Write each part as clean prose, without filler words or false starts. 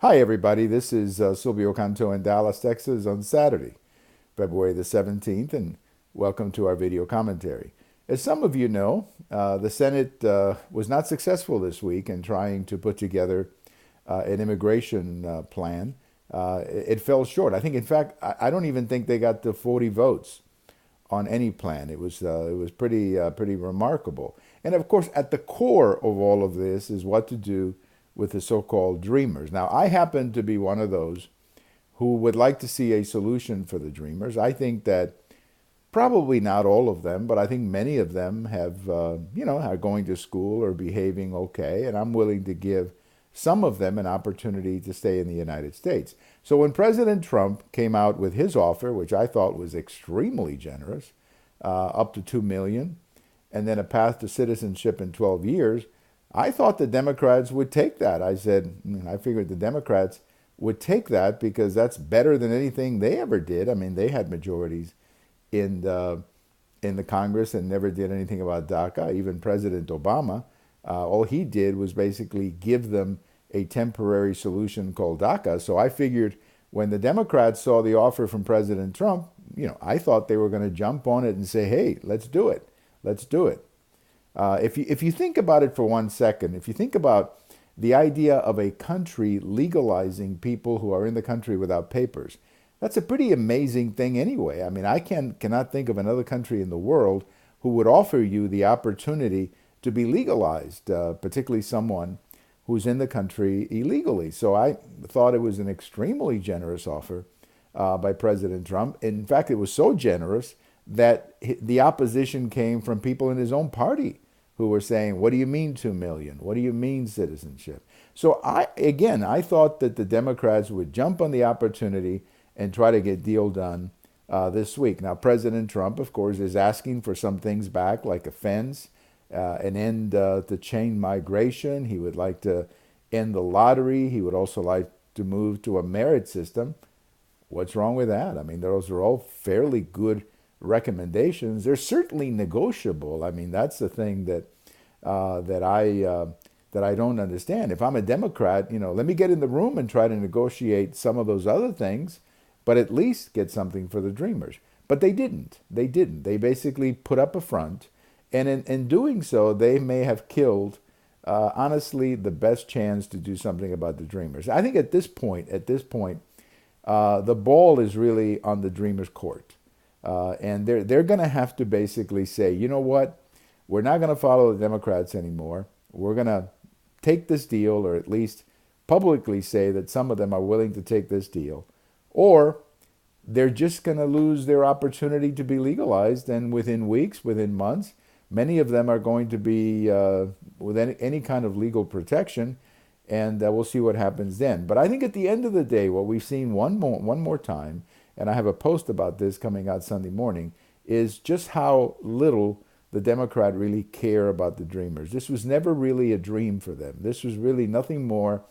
Hi, everybody. This is Silvio Canto in Dallas, Texas on Saturday, February the 17th, and welcome to our video commentary. As some of you know, the Senate was not successful this week in trying to put together an immigration plan. It fell short. I think, in fact, I don't even think they got the 40 votes on any plan. It was pretty remarkable. And of course, at the core of all of this is what to do with the so-called dreamers. Now, I happen to be one of those who would like to see a solution for the dreamers. I think that probably not all of them, but I think many of them are going to school or behaving okay, and I'm willing to give some of them an opportunity to stay in the United States. So when President Trump came out with his offer, which I thought was extremely generous, up to 2 million, and then a path to citizenship in 12 years, I thought the Democrats would take that. I figured the Democrats would take that because that's better than anything they ever did. I mean, they had majorities in the Congress and never did anything about DACA. Even President Obama, all he did was basically give them a temporary solution called DACA. So I figured when the Democrats saw the offer from President Trump, I thought they were going to jump on it and say, hey, let's do it. Let's do it. If you think about it for 1 second, if you think about the idea of a country legalizing people who are in the country without papers, that's a pretty amazing thing anyway. I mean, I cannot think of another country in the world who would offer you the opportunity to be legalized, particularly someone who's in the country illegally. So I thought it was an extremely generous offer by President Trump. In fact, it was so generous that the opposition came from people in his own party who were saying, what do you mean 2 million? What do you mean citizenship? So I thought that the Democrats would jump on the opportunity and try to get deal done this week. Now, President Trump, of course, is asking for some things back, like a fence, an end to chain migration. He would like to end the lottery. He would also like to move to a merit system. What's wrong with that? I mean, those are all fairly good recommendations. They're certainly negotiable. I mean, that's the thing that I don't understand. If I'm a Democrat, let me get in the room and try to negotiate some of those other things, but at least get something for the dreamers. But they didn't. They didn't. They basically put up a front, and in doing so, they may have killed, honestly, the best chance to do something about the dreamers. I think at this point, the ball is really on the dreamers' court. And they're going to have to basically say, you know what, we're not going to follow the Democrats anymore. We're going to take this deal, or at least publicly say that some of them are willing to take this deal, or they're just going to lose their opportunity to be legalized. And within weeks, within months, many of them are going to be with any kind of legal protection, and we'll see what happens then. But I think at the end of the day, what we've seen one more time, and I have a post about this coming out Sunday morning, is just how little the Democrat really care about the dreamers. This was never really a dream for them. This was really nothing more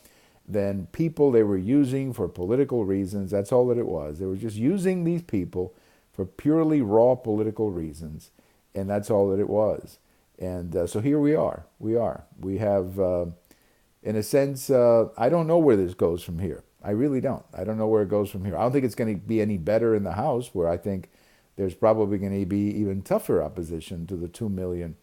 than people they were using for political reasons. That's all that it was. They were just using these people for purely raw political reasons, and that's all that it was. And so here we are. We have, in a sense, I don't know where this goes from here. I really don't. I don't know where it goes from here. I don't think it's going to be any better in the House, where I think there's probably going to be even tougher opposition to the 2 million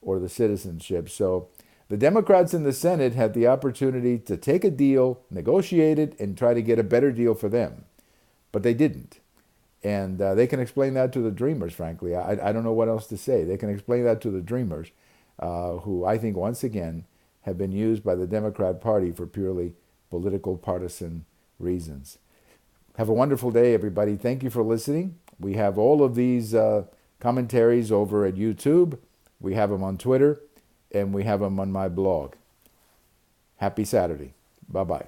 or the citizenship. So the Democrats in the Senate had the opportunity to take a deal, negotiate it, and try to get a better deal for them. But they didn't. And they can explain that to the dreamers, frankly. I don't know what else to say. They can explain that to the dreamers, who I think, once again, have been used by the Democrat Party for purely political partisan reasons. Have a wonderful day, everybody. Thank you for listening. We have all of these commentaries over at YouTube. We have them on Twitter, and we have them on my blog. Happy Saturday. Bye-bye.